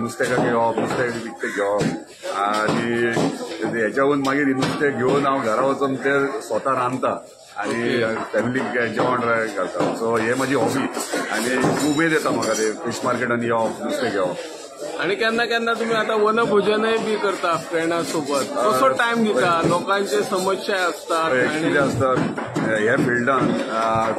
नुस्तेकाक येवप नुस्तें विकतें घेवप आनी हेच्यावून मागीर नुस्तें घेवन हांव घरा वचून तें स्वता रांदता आनी फॅमिलीक जेवण घालता. सो हे म्हजी हॉबी आनी उमेद येता म्हाका ते फिश मार्केटान येवप नुस्तें घेवप. आणि केन्ना केन्ना तुम्ही आता वनभोजनय बी करता फ्रेंडा सोबत, कसो टाइम दिता? लोकांचे समस्या असतात कितें आसता ह्या फिल्डान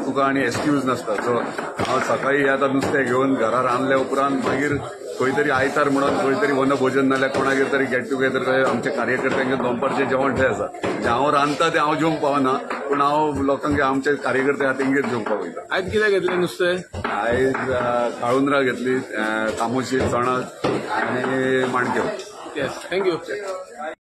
तुका आनी एक्सक्यूज नासता. सो हांव सकाळी आतां नुस्तें घेवन घरा रांदल्या उपरांत मागीर खंय तरी आयतार म्हणून खंय तरी वनभोजन नाल्यार कोणागेर तरी गेट टुगेदर आमच्या कार्यकर्त्यांचे दनपारचें जेवण थंय आसा. म्हणजे हांव रांदता तें हांव जेवंक पावना पूण हांव लोकांक आमचे कार्यकर्ते आहा तेंगेर जेवंक वयता. आयज कितें घेतलें नुस्तें? आयज काळुंदरां घेतली, तामोशी, चणक आनी माणक्यो. Yes, thank you.